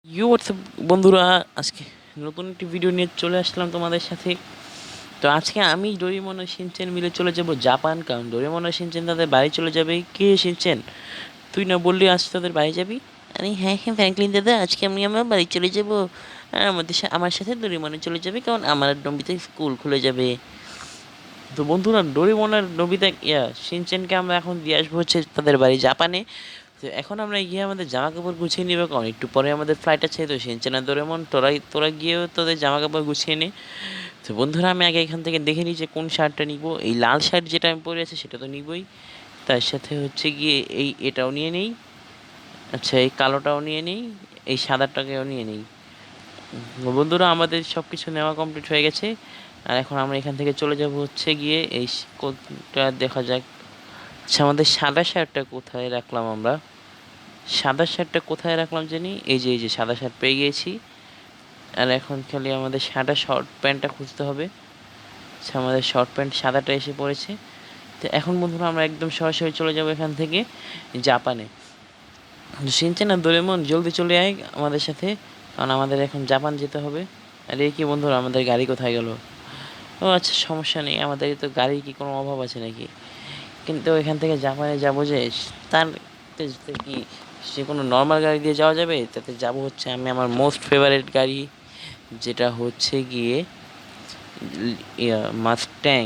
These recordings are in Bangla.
হোয়াটসঅ্যাপ বন্ধুরা, আজকে নতুন একটি ভিডিও নিয়ে চলে আসলাম তোমাদের সাথে। তো আজকে আমি ডোরেমন আর শিনচেন মিলে চলে যাব জাপান, কারণ ডোরেমন আর শিনচেন তাদের বাড়ি চলে যাবে। কে শিনচেন, তুই না বললি আজ তাদের বাড়ি যাবি? আরে হ্যাঁ হ্যাঁ ফ্র্যাঙ্কলিন দাদা, আজকে আমি আমার বাড়ি চলে যাব। আর আমার সাথে ডোরেমনে চলে যাবে, কারণ আমার নবিতা স্কুল খুলে যাবে। তো বন্ধুরা, ডোরেমন আর নবিতা শিনচেনকে আমরা এখন দিয়ে আসবো হচ্ছে তাদের বাড়ি জাপানে। তো এখন আমরা গিয়ে আমাদের জামা কাপড় গুছিয়ে নিবে, কারণ একটু পরে আমাদের ফ্লাইট আছে। তো শিনচেন আর ডোরেমন তোরা গিয়েও তোদের জামা কাপড় গুছিয়ে নে। তো বন্ধুরা, আমি আগে এখান থেকে দেখে নিই যে কোন শার্টটা নিব। এই লাল শার্ট যেটা আমি পরে আছি সেটা তো নিবই, তার সাথে হচ্ছে গিয়ে এটাও নিয়ে নেই। আচ্ছা, এই কালোটাও নিয়ে নেই, এই সাদাটাকেও নিয়ে নেই। বন্ধুরা, আমাদের সব কিছু নেওয়া কমপ্লিট হয়ে গেছে। আর এখন আমরা এখান থেকে চলে যাব হচ্ছে গিয়ে এই কোনটা দেখা যাক। আচ্ছা, আমাদের সাদা শার্টটা কোথায় রাখলাম আমরা? সাদা শার্টটা কোথায় রাখলাম জানি, এই যে সাদা শার্ট পেয়ে গিয়েছি। আর এখন খালি আমাদের সাদা শর্ট প্যান্টটা খুঁজতে হবে। আচ্ছা, আমাদের শর্ট প্যান্ট সাদাটা এসে পড়েছে। তো এখন বন্ধুরা, আমরা একদম সরাসরি চলে যাব এখান থেকে জাপানে। শিনচেন আর ডোরেমন জলদি চলে আয় আমাদের সাথে, কারণ আমাদের এখন জাপান যেতে হবে। আর এই কি বন্ধুরা, আমাদের গাড়ি কোথায় গেল? ও আচ্ছা, সমস্যা নেই, আমাদের তো গাড়ির কি কোনো অভাব আছে নাকি? কিন্তু এখান থেকে জাপানে যাব যে, তার কি সে কোনো নর্মাল গাড়ি দিয়ে যাওয়া যাবে? তাতে যাব হচ্ছে আমি আমার মোস্ট ফেভারিট গাড়ি, যেটা হচ্ছে গিয়ে মাস্ট্যাং।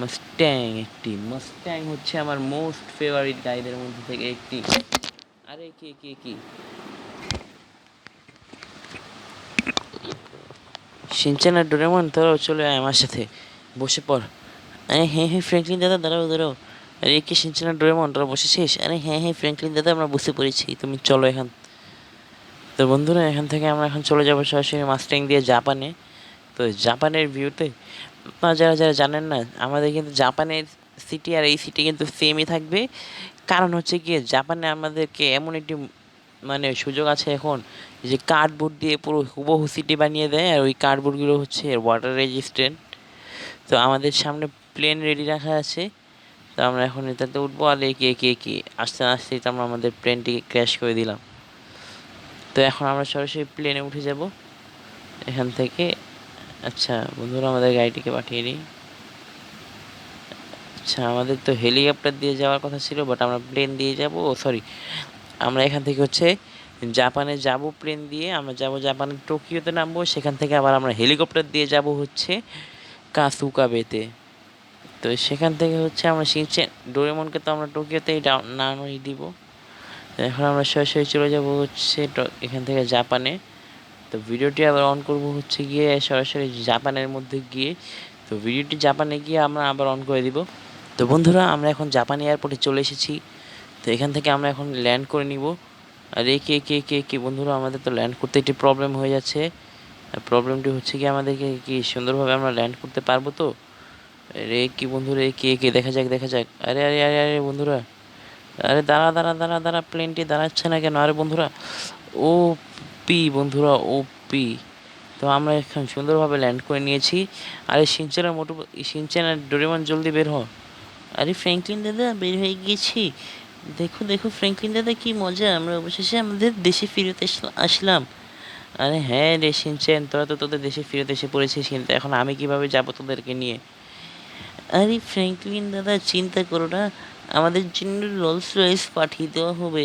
মাস্ট্যাং হচ্ছে আমার মোস্ট ফেভারিট গাড়িদের মধ্যে থেকে একটি। আরে কে কে কি শিনচান আর ডোরেমন, তোরাও চলে আয় আমার সাথে, বসে পড়। আরে হ্যাঁ হ্যাঁ ফ্র্যাঙ্কলিন দাদা, দাঁড়াও দাঁড়াও। আরে কি শিনচান আর ডোরেমন, তোরা বসেছিস? আরে হ্যাঁ হ্যাঁ ফ্র্যাঙ্কলিন দাদা, আমরা বসে পড়েছি, তুমি চলো এখান। তো বন্ধুরা, এখান থেকে আমরা এখন চলে যাবো সরাসরি মাস্ট্যাং দিয়ে জাপানে। তো জাপানের ভিউতে আপনারা যারা যারা জানেন না, আমাদের কিন্তু জাপানের সিটি আর এই সিটি কিন্তু সেমই থাকবে। কারণ হচ্ছে গিয়ে জাপানে আমাদেরকে এমন একটি মানে সুযোগ আছে এখন, যে কার্ডবোর্ড দিয়ে পুরো হুবহু সিটি বানিয়ে দেয়, আর ওই কার্ডবোর্ডগুলো হচ্ছে ওয়াটার রেজিস্ট্যান্ট। তো আমাদের সামনে প্লেন রেডি রাখা আছে। তো আমরা এখন এটাতে উঠবো, আর একে আস্তে আস্তে আমরা আমাদের প্লেনটিকে ক্র্যাশ করে দিলাম। তো এখন আমরা সরাসরি প্লেনে উঠে যাব এখান থেকে। আচ্ছা বন্ধুরা, আমাদের গাড়িটিকে পাঠিয়ে দিই। আচ্ছা, আমাদের তো হেলিকপ্টার দিয়ে যাওয়ার কথা ছিল, বাট আমরা প্লেন দিয়ে যাব। ও সরি, আমরা এখান থেকে হচ্ছে জাপানে যাব প্লেন দিয়ে। আমরা যাব জাপানের টোকিওতে নামবো, সেখান থেকে আবার আমরা হেলিকপ্টার দিয়ে যাব হচ্ছে কাসুকাবেতে। তো সেখান থেকে হচ্ছে আমরা শিনচেন ডোরেমনকে তো আমরা টোকিওতেই নামিয়ে দিব। এখন আমরা সরাসরি চলে যাব হচ্ছে এখান থেকে জাপানে। তো ভিডিওটি আবার অন করব হচ্ছে গিয়ে সরাসরি জাপানের মধ্যে গিয়ে। তো ভিডিওটি জাপানে গিয়ে আমরা আবার অন করে দিব। তো বন্ধুরা, আমরা এখন জাপান এয়ারপোর্টে চলে এসেছি। তো এখান থেকে আমরা এখন ল্যান্ড করে নিব। আর এই কে বন্ধুরা, আমাদের তো ল্যান্ড করতে একটি প্রবলেম হয়ে যাচ্ছে। প্রবলেমটি হচ্ছে কি, আমাদেরকে কি সুন্দরভাবে আমরা ল্যান্ড করতে পারবো তো? রে কি বন্ধুরা, কে দেখা যাক দেখা যাক। আরে আরে আরে আরে বন্ধুরা, আরে দাঁড়া দাঁড়া দাঁড়া দাঁড়া, প্লেনটি দাঁড়াচ্ছে না কেন? আরে বন্ধুরা, ও পি বন্ধুরা, ও পি। তো আমরা এখন সুন্দরভাবে ল্যান্ড করে নিয়েছি। আরে সিনচেন আর ডোরেমন জলদি বের হ। আরে ফ্র্যাঙ্কলিন দাদা, বের হয়ে গিয়েছি। দেখো দেখো ফ্র্যাঙ্কলিন দাদা, কি মজা, আমরা অবশেষে আমাদের দেশে ফিরতে আসলাম। আরে হ্যাঁ রে শিনচেন, তোরা তো তোদের দেশে ফিরতে এসে পড়েছিস, কিন্তু এখন আমি কিভাবে যাবো তোদেরকে নিয়ে? আরে ফ্র্যাঙ্কলিন দাদা, চিন্তা করো না, আমাদের জন্য রোলস রয়েস পাঠিয়ে দেওয়া হবে।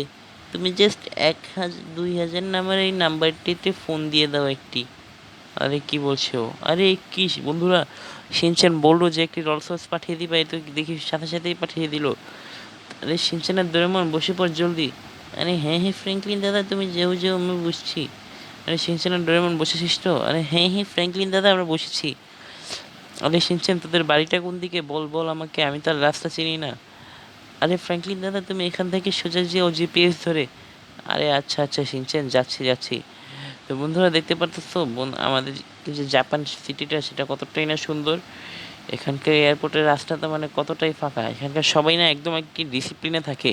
তুমি জাস্ট 1,000 2,000 নামের এই নাম্বারটিতে ফোন দিয়ে দাও একটি। আরে কি বলছো? আরে কি বন্ধুরা, শিনচেন বললো যে একটি রোলস রয়েস পাঠিয়ে দিবা, এই তো দেখি সাথে সাথেই পাঠিয়ে দিল। আরে শিনচেন আর ডোরেমন, বসে পড় জলদি। আরে হ্যাঁ হ্যাঁ ফ্র্যাঙ্কলিন দাদা, তুমি যেও যেও, আমি বুঝছি। আরে শিনচেন আর ডোরেমন, বসেছিস তো? আরে হ্যাঁ হ্যাঁ ফ্র্যাঙ্কলিন দাদা, আমরা বসেছি। আরে শিনচেন, তোদের বাড়িটা কোন দিকে? বল বল আমাকে, আমি তো আর রাস্তা চিনি না। আরে ফ্র্যাঙ্কলিন দাদা, তুমি এখান থেকে সোজা যেও জিপিএস ধরে। আরে আচ্ছা আচ্ছা শিনচেন, যাচ্ছি যাচ্ছি। তো বন্ধুরা, দেখতে পারতেছো আমাদের যে জাপান সিটিটা, সেটা কতটাই না সুন্দর। এখানকার এয়ারপোর্টের রাস্তাটা মানে কতটাই ফাঁকা। এখানকার সবাই না একদম একটি ডিসিপ্লিনে থাকে,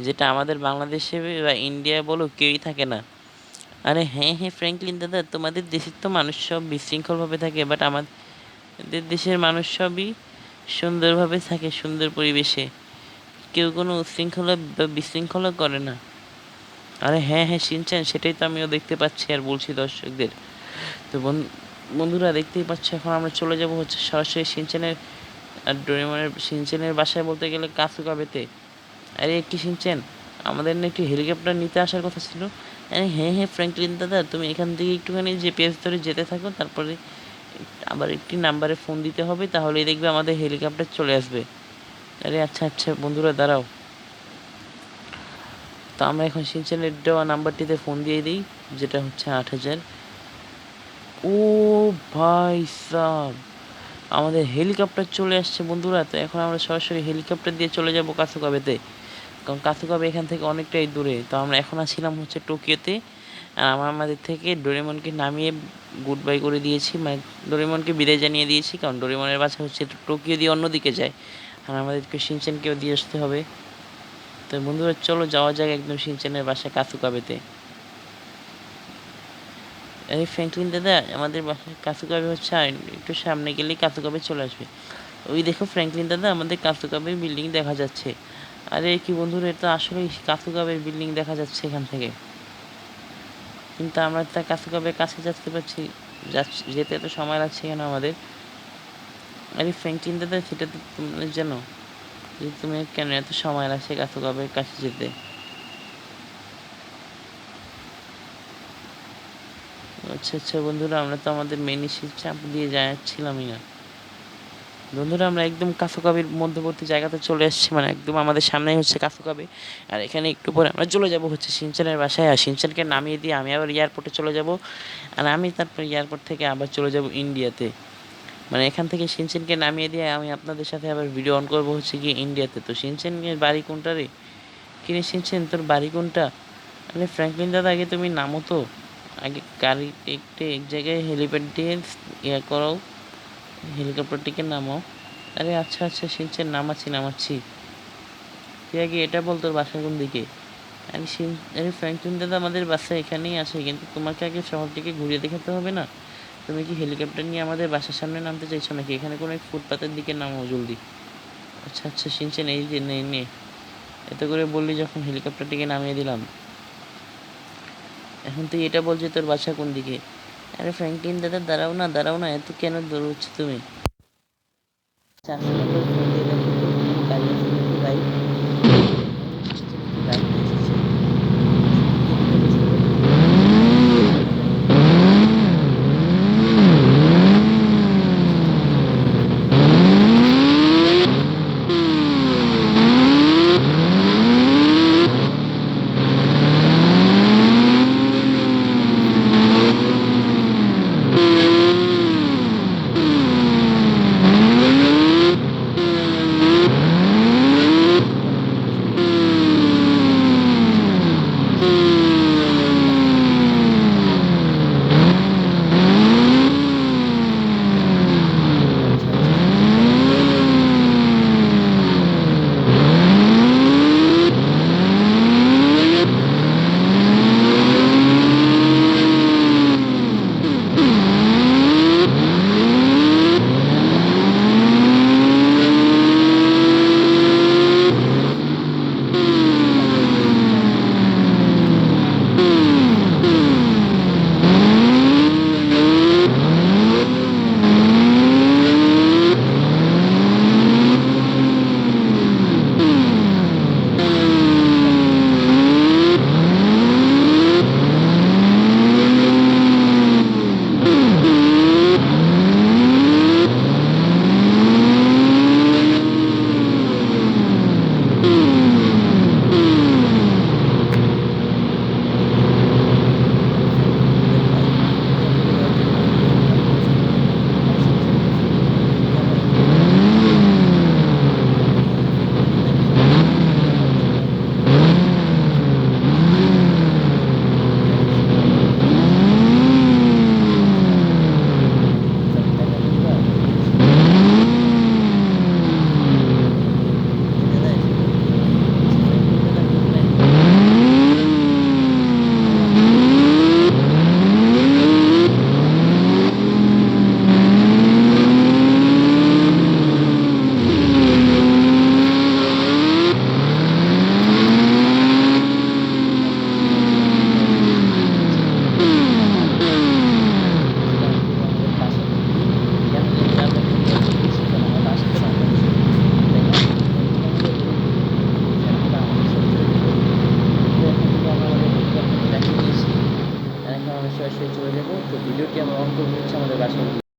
যেটা আমাদের বাংলাদেশে বা ইন্ডিয়ায় বলো কেউই থাকে না। আরে হ্যাঁ হ্যাঁ ফ্র্যাঙ্কলিন দাদা, তোমাদের দেশের তো মানুষ সব বিশৃঙ্খলভাবে থাকে, বাট আমাদের দেশের মানুষ সবই সুন্দরভাবে থাকে, সুন্দর পরিবেশে। কেউ কোনো উশৃঙ্খলা বা বিশৃঙ্খলা করে না। আরে হ্যাঁ হ্যাঁ শিনচ্যান, সেটাই তো আমিও দেখতে পাচ্ছি আর বলছি দর্শকদের। তো বন্ধুরা দেখতেই পাচ্ছ, এখন আমরা চলে যাব হচ্ছে সরাসরি শিনচ্যানের আর ডোরেমনের, শিনচ্যানের বাসায় বলতে গেলে কাসুকাবেতে। আরে কি শিনচ্যান, আমাদের না একটু হেলিকপ্টার নিতে আসার কথা ছিল। আরে হ্যাঁ হ্যাঁ ফ্র্যাঙ্কলিন দাদা, তুমি এখান থেকে একটুখানি জিপিএস ধরে যেতে থাকো, তারপরে আবার একটি নাম্বারে ফোন দিতে হবে, তাহলেই দেখবে আমাদের হেলিকপ্টার চলে আসবে। আরে আচ্ছা আচ্ছা বন্ধুরা দাঁড়াও। তো আমরা এখন শিনচ্যানের দেওয়া নাম্বারটিতে ফোন দিয়ে দিই, যেটা হচ্ছে 8,000। ও ভাই সাহ, আমাদের হেলিকপ্টার চলে আসছে বন্ধুরা। তো এখন আমরা সরাসরি হেলিকপ্টার দিয়ে চলে যাব কাসুকাবেতে, কারণ কাসুকাবে এখান থেকে অনেকটাই দূরে। তো আমরা এখন আসছিলাম হচ্ছে টোকিওতে, আর আমাদের থেকে ডোরেমনকে নামিয়ে গুড বাই করে দিয়েছি, মানে ডোরেমনকে বিদায় জানিয়ে দিয়েছি, কারণ ডোরেমনের বাসা হচ্ছে টোকিও দিয়ে অন্যদিকে যায়, আর আমাদেরকে শিনচ্যানকেও দিয়ে আসতে হবে। তো বন্ধুরা চলো যাওয়া যাক একদম শিনচ্যানের বাসায় কাসুকাবেতে। এই ফ্র্যাঙ্কলিন দাদা, আমাদের বাসায় কাসুকাবে হচ্ছে আর একটু সামনে গেলেই কাসুকাবে চলে আসবে। ওই দেখো ফ্র্যাঙ্কলিন দাদা, আমাদের কাসুকাবের বিল্ডিং দেখা যাচ্ছে। আরে কি বন্ধুরা, এটা আসলেই কাসুকাবের বিল্ডিং দেখা যাচ্ছে এখান থেকে, কিন্তু আমরা তা কাসুকাবের কাছে যেতে পারছি, যেতে এত সময় লাগছে কেন আমাদের? আরে ফ্র্যাঙ্কলিন দাদা, সেটা তো তুমি জানো যে তুমি কেন এত সময় লাগছে কাসুকাবের কাছে যেতে? আচ্ছা আচ্ছা বন্ধুরা, আমরা তো আমাদের মেন চাপ দিয়ে যাচ্ছিলামই না। বন্ধুরা আমরা একদম কাসুকাবের মধ্যবর্তী জায়গাতে চলে এসেছি, মানে একদম আমাদের সামনেই হচ্ছে কাসুকাবে। আর এখানে একটু পরে আমরা চলে যাব হচ্ছে শিনচ্যানের বাসায়, আর শিনচ্যানকে নামিয়ে দিয়ে আমি আবার এয়ারপোর্টে চলে যাব। আর আমি তারপর এয়ারপোর্ট থেকে আবার চলে যাব ইন্ডিয়াতে, মানে এখান থেকে শিনচ্যানকে নামিয়ে দিয়ে আমি আপনাদের সাথে আবার ভিডিও অন করবো হচ্ছে কি ইন্ডিয়াতে। তো শিনচ্যানের বাড়ি কোনটা রে? কিনে শিনচ্যান, তোর বাড়ি কোনটা? আরে ফ্র্যাঙ্কলিন দাদা, আগে তুমি নামো তো, আগে গাড়ি এক জায়গায় হেলিপ্যাড দিয়ে করাও, হেলিকপ্টারটিকে নামাও। আরে আচ্ছা আচ্ছা শিনচ্যান, নামাচ্ছি। তুই আগে এটা বল, তোর বাসা কোন দিকে? আরে আরে ফ্র্যাঙ্কলিন দাদা, আমাদের বাসা এখানেই আছে, কিন্তু তোমাকে আগে শহরটিকে ঘুরিয়ে দেখাতে হবে না? তুমি কি হেলিকপ্টার নিয়ে আমাদের বাসার সামনে নামতে চাইছো নাকি? এখানে কোনো এক ফুটপাতের দিকে নামো জলদি। আচ্ছা আচ্ছা শিনচ্যান, এই যে নে, এত করে বললি যখন হেলিকপ্টারটিকে নামিয়ে দিলাম, এখন তুই এটা বল যে তোর বাসা কোন দিকে? আরে ফ্র্যাঙ্কলিন দাদা দাঁড়াও না, এত কেন দৌড়চ্ছ তুমি? 400 নম্বর ফোন দিয়ে দেখো তো কোনো কাজ আছে নাকি ভাই? রাইট এসেছে। সরাসরি চলে যাবো। তো ভিডিওটি আমরা অন করবো হচ্ছে আমাদের বাসায় গিয়ে।